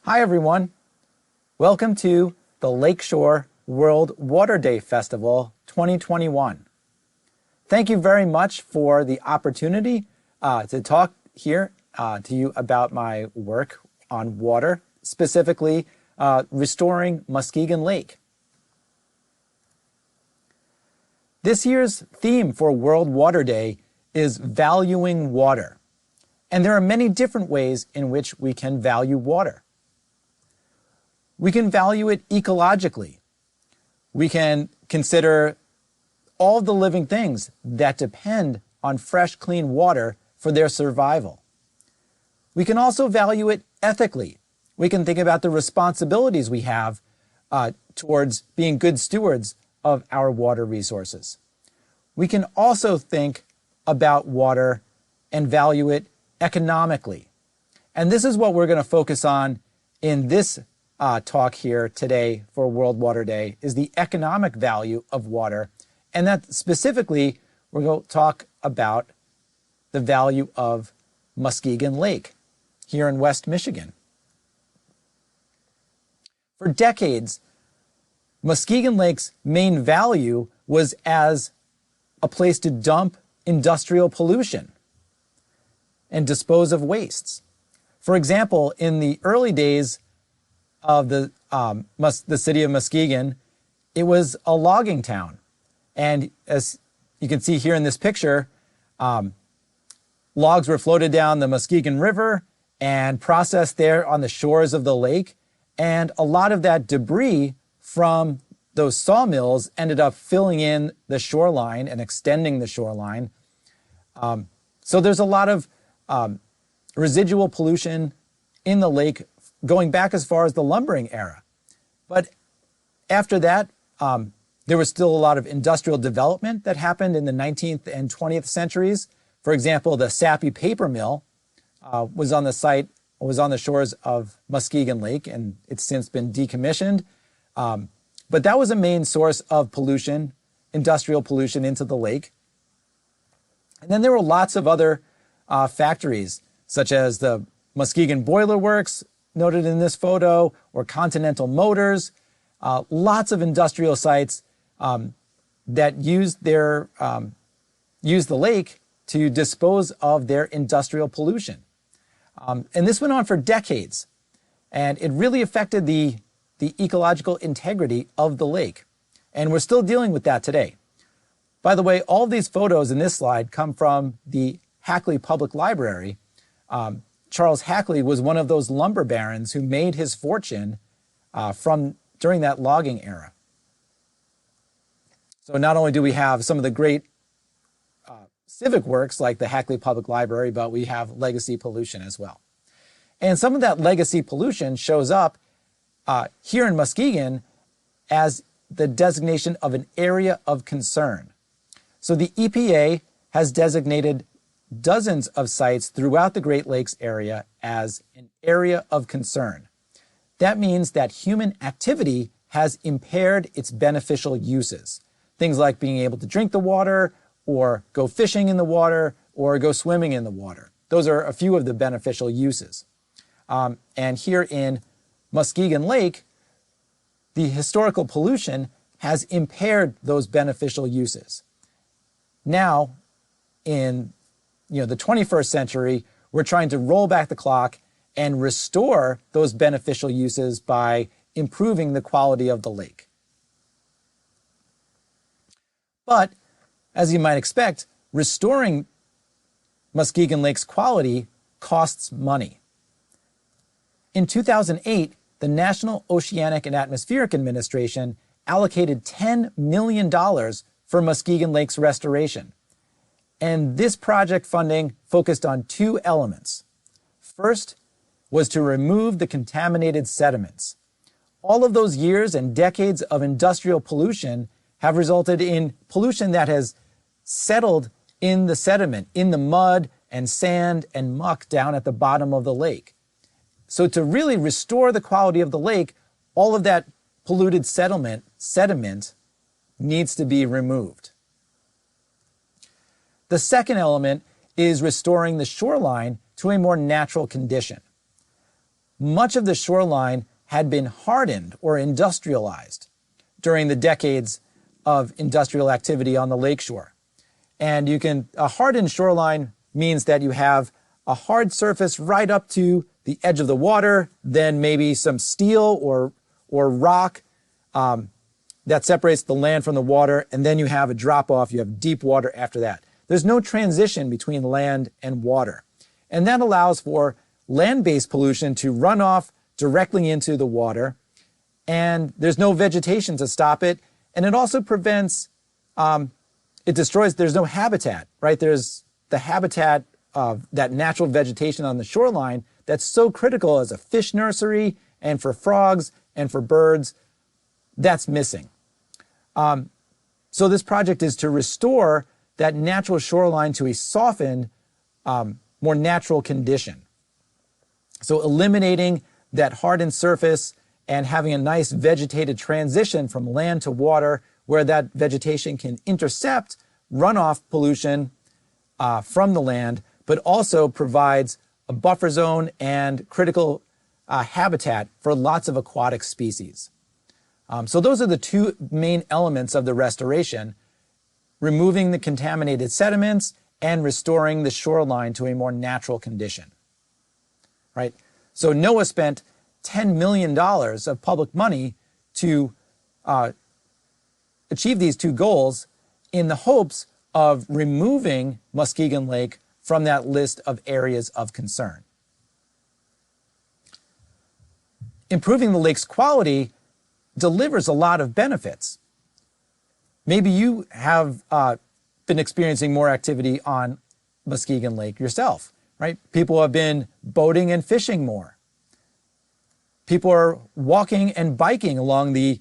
Hi everyone, welcome to the Lakeshore World Water Day Festival 2021. Thank you very much for the opportunity to talk here to you about my work on water, specifically restoring Muskegan Lake. This year's theme for World Water Day is valuing water. And there are many different ways in which we can value water. We can value it ecologically. We can consider all the living things that depend on fresh, clean water for their survival. We can also value it ethically. We can think about the responsibilities we have towards being good stewards of our water resources. We can also think about water and value it economically. And this is what we're going to focus on in this talk here today for World Water Day, is the economic value of water. And that specifically, we're going to talk about the value of Muskegan Lake here in West Michigan. For decades, Muskegan Lake's main value was as a place to dump industrial pollution and dispose of wastes. For example, in the early days of the city of Muskegan, it was a logging town. And as you can see here in this picture, logs were floated down the Muskegan River and processed there on the shores of the lake. And a lot of that debris from those sawmills ended up filling in the shoreline and extending the shoreline. So there's a lot of residual pollution in the lake going back as far as the lumbering era. But after that, there was still a lot of industrial development that happened in the 19th and 20th centuries. For example, the Sappi paper mill was on the shores of Muskegan Lake, and it's since been decommissioned. But that was a main source of pollution, industrial pollution into the lake. And then there were lots of other factories, such as the Muskegan Boiler Works, noted in this photo, or Continental Motors, lots of industrial sites that used the lake to dispose of their industrial pollution. And this went on for decades, and it really affected the ecological integrity of the lake. And we're still dealing with that today. By the way, all of these photos in this slide come from the Hackley Public Library. Charles Hackley was one of those lumber barons who made his fortune during that logging era. So not only do we have some of the great civic works like the Hackley Public Library, but we have legacy pollution as well. And some of that legacy pollution shows up here in Muskegan as the designation of an area of concern. So the EPA has designated dozens of sites throughout the Great Lakes area as an area of concern. That means that human activity has impaired its beneficial uses. Things like being able to drink the water, or go fishing in the water, or go swimming in the water. Those are a few of the beneficial uses. And here in Muskegan Lake, the historical pollution has impaired those beneficial uses. Now, in the 21st century, we're trying to roll back the clock and restore those beneficial uses by improving the quality of the lake. But, as you might expect, restoring Muskegan Lake's quality costs money. In 2008, the National Oceanic and Atmospheric Administration allocated $10 million for Muskegan Lake's restoration. And this project funding focused on two elements. First was to remove the contaminated sediments. All of those years and decades of industrial pollution have resulted in pollution that has settled in the sediment, in the mud and sand and muck down at the bottom of the lake. So to really restore the quality of the lake, all of that polluted sediment needs to be removed. The second element is restoring the shoreline to a more natural condition. much of the shoreline had been hardened or industrialized during the decades of industrial activity on the lakeshore. And a hardened shoreline means that you have a hard surface right up to the edge of the water, then maybe some steel or rock that separates the land from the water, and then you have a drop off, you have deep water after that. There's no transition between land and water. And that allows for land-based pollution to run off directly into the water, and there's no vegetation to stop it, and it also prevents, there's no habitat, right? There's the habitat of that natural vegetation on the shoreline that's so critical as a fish nursery and for frogs and for birds, that's missing. So this project is to restore that natural shoreline to a softened, more natural condition. So eliminating that hardened surface and having a nice vegetated transition from land to water where that vegetation can intercept runoff pollution from the land, but also provides a buffer zone and critical habitat for lots of aquatic species. So those are the two main elements of the restoration: removing the contaminated sediments and restoring the shoreline to a more natural condition. Right? So NOAA spent $10 million of public money to achieve these two goals in the hopes of removing Muskegan Lake from that list of areas of concern. Improving the lake's quality delivers a lot of benefits. Maybe you have been experiencing more activity on Muskegan Lake yourself, right? People have been boating and fishing more. People are walking and biking along the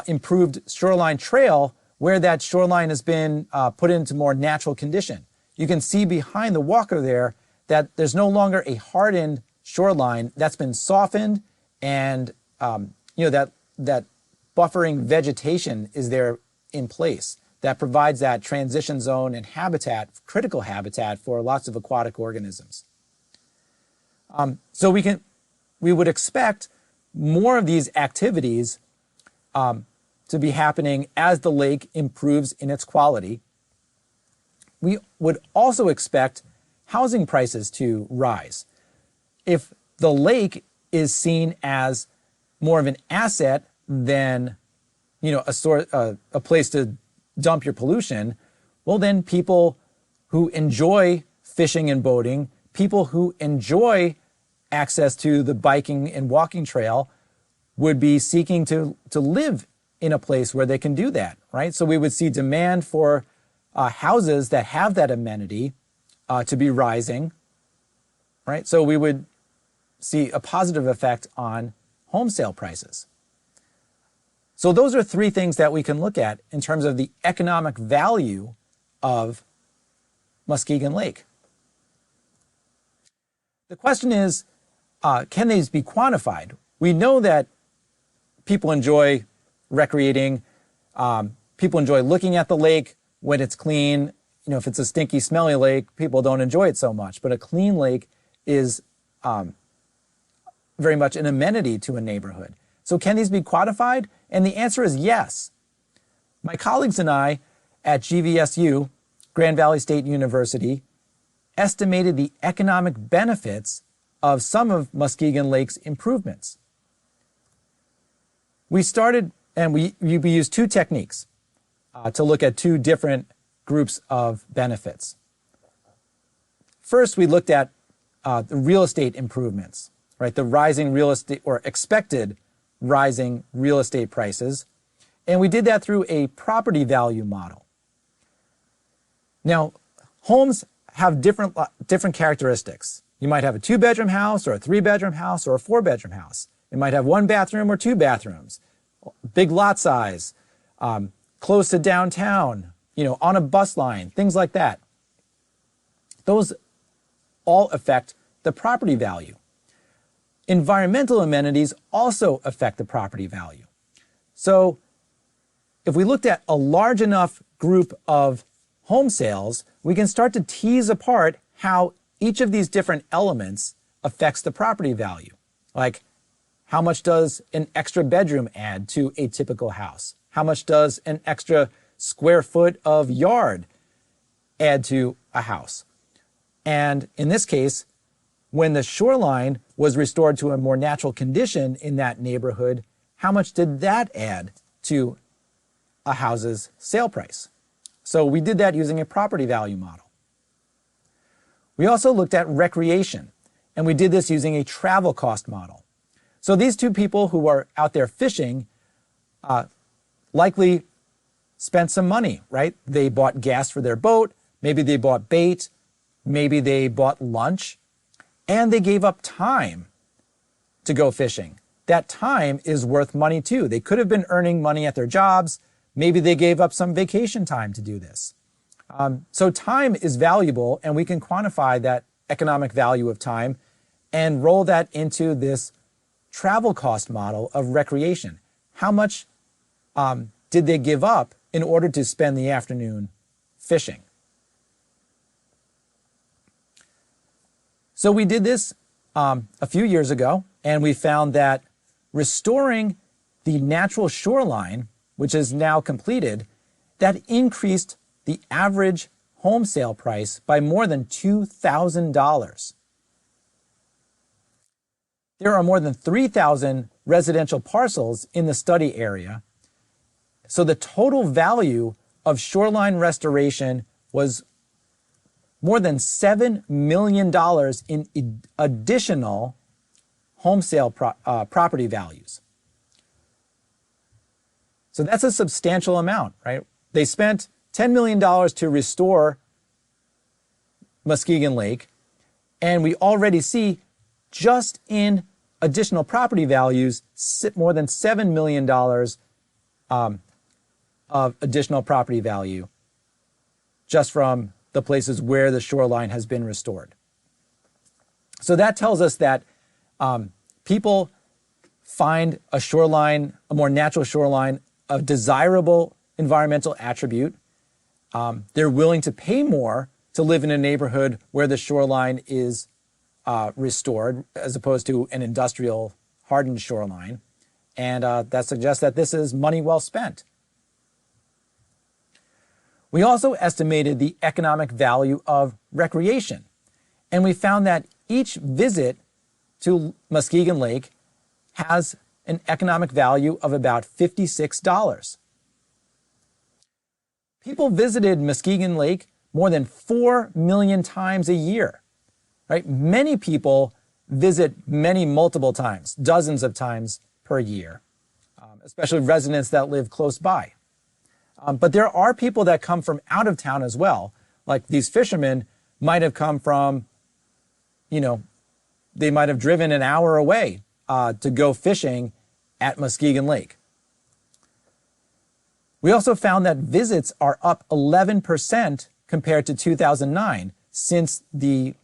improved shoreline trail where that shoreline has been put into more natural condition. You can see behind the walker there that there's no longer a hardened shoreline that's been softened, and that buffering vegetation is there in place that provides that transition zone and habitat, critical habitat for lots of aquatic organisms. So we would expect more of these activities to be happening as the lake improves in its quality. We would also expect housing prices to rise. If the lake is seen as more of an asset than a place to dump your pollution, well, then people who enjoy fishing and boating, people who enjoy access to the biking and walking trail would be seeking to live in a place where they can do that, right? So we would see demand for houses that have that amenity to be rising, right? So we would see a positive effect on home sale prices. So those are three things that we can look at in terms of the economic value of Muskegan Lake. The question is, can these be quantified? We know that people enjoy recreating, people enjoy looking at the lake when it's clean. If it's a stinky, smelly lake, people don't enjoy it so much. But a clean lake is very much an amenity to a neighborhood. So can these be quantified? And the answer is yes. My colleagues and I at GVSU, Grand Valley State University, estimated the economic benefits of some of Muskegan Lake's improvements. We started, and we used two techniques to look at two different groups of benefits. First, we looked at the real estate improvements, right? The rising real estate, or expected rising real estate prices. And we did that through a property value model. Now, homes have different characteristics. You might have a 2-bedroom house or a 3-bedroom house or a 4-bedroom house. It might have 1 bathroom or 2 bathrooms, big lot size, close to downtown, on a bus line, things like that. Those all affect the property value. Environmental amenities also affect the property value. So if we looked at a large enough group of home sales, we can start to tease apart how each of these different elements affects the property value. Like, how much does an extra bedroom add to a typical house? How much does an extra square foot of yard add to a house? And in this case, when the shoreline was restored to a more natural condition in that neighborhood, how much did that add to a house's sale price? So we did that using a property value model. We also looked at recreation, and we did this using a travel cost model. So these two people who are out there fishing likely spent some money, right? They bought gas for their boat, maybe they bought bait, maybe they bought lunch, and they gave up time to go fishing. That time is worth money too. They could have been earning money at their jobs. Maybe they gave up some vacation time to do this. So time is valuable, and we can quantify that economic value of time and roll that into this travel cost model of recreation. How much did they give up in order to spend the afternoon fishing? So we did this a few years ago, and we found that restoring the natural shoreline, which is now completed, that increased the average home sale price by more than $2,000. There are more than 3,000 residential parcels in the study area, so the total value of shoreline restoration was more than $7 million in additional home sale property values. So that's a substantial amount, right? They spent $10 million to restore Muskegan Lake, and we already see just in additional property values more than $7 million of additional property value just from the places where the shoreline has been restored. So that tells us that people find a shoreline, a more natural shoreline, a desirable environmental attribute. They're willing to pay more to live in a neighborhood where the shoreline is restored as opposed to an industrial hardened shoreline. And that suggests that this is money well spent. We also estimated the economic value of recreation, and we found that each visit to Muskegan Lake has an economic value of about $56. People visited Muskegan Lake more than 4 million times a year, right? Many people visit multiple times, dozens of times per year, especially residents that live close by. But there are people that come from out of town as well. Like these fishermen might have come from, they might have driven an hour away to go fishing at Muskegan Lake. We also found that visits are up 11% compared to 2009 since the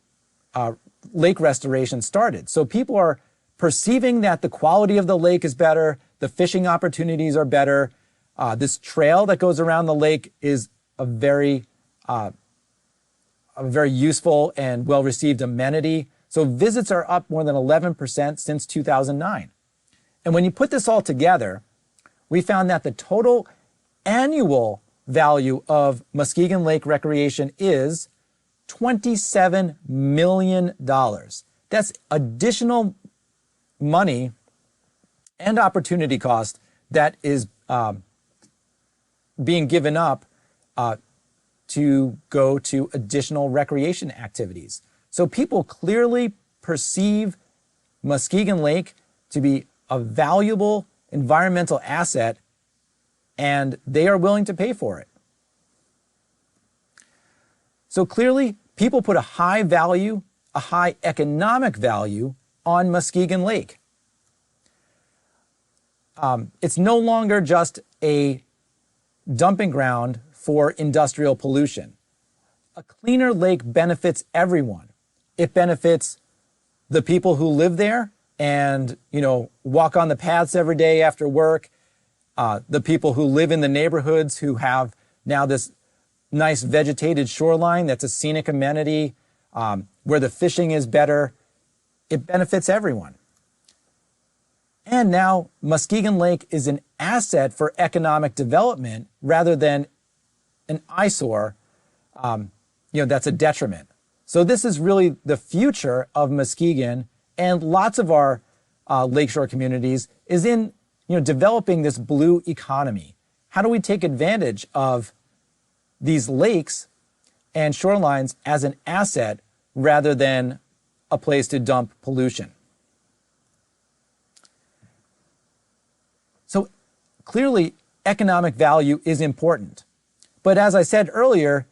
lake restoration started. So people are perceiving that the quality of the lake is better, the fishing opportunities are better. This trail that goes around the lake is a very useful and well-received amenity. So visits are up more than 11% since 2009. And when you put this all together, we found that the total annual value of Muskegan Lake recreation is $27 million. That's additional money and opportunity cost that is being given up to go to additional recreation activities. So people clearly perceive Muskegan Lake to be a valuable environmental asset, and they are willing to pay for it. So clearly, people put a high value, a high economic value on Muskegan Lake. It's no longer just a dumping ground for industrial pollution. A cleaner lake benefits everyone. It benefits the people who live there and, walk on the paths every day after work, the people who live in the neighborhoods who have now this nice vegetated shoreline that's a scenic amenity, where the fishing is better. It benefits everyone. And now Muskegan Lake is an asset for economic development rather than an eyesore, that's a detriment. So this is really the future of Muskegan, and lots of our lakeshore communities is in developing this blue economy. How do we take advantage of these lakes and shorelines as an asset rather than a place to dump pollution? So clearly, economic value is important. But as I said earlier,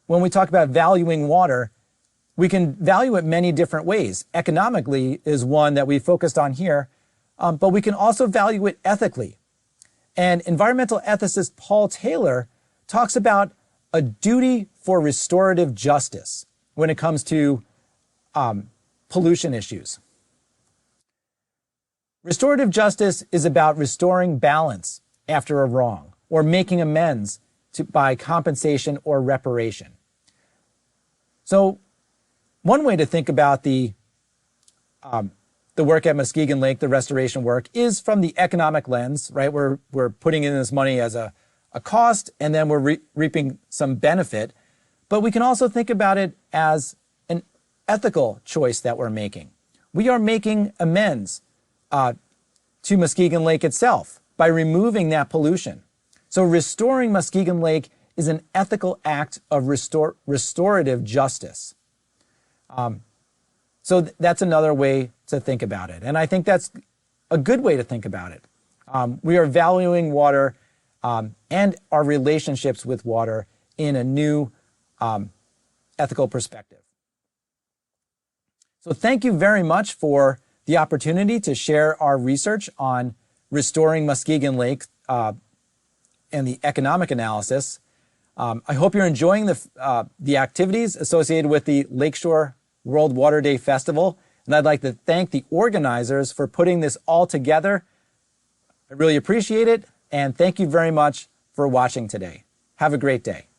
when we talk about valuing water, we can value it many different ways. Economically is one that we focused on here, but we can also value it ethically. And environmental ethicist Paul Taylor talks about a duty for restorative justice when it comes to pollution issues. Restorative justice is about restoring balance after a wrong or making amends by compensation or reparation. So one way to think about the work at Muskegan Lake, the restoration work, is from the economic lens, right? We're putting in this money as a cost, and then we're reaping some benefit. But we can also think about it as an ethical choice that we're making. We are making amends to Muskegan Lake itself by removing that pollution. So restoring Muskegan Lake is an ethical act of restorative justice. So that's another way to think about it. And I think that's a good way to think about it. We are valuing water and our relationships with water in a new ethical perspective. So thank you very much for the opportunity to share our research on restoring Muskegan Lake and the economic analysis. I hope you're enjoying the activities associated with the Lakeshore World Water Day Festival, and I'd like to thank the organizers for putting this all together. I really appreciate it, and thank you very much for watching today. Have a great day.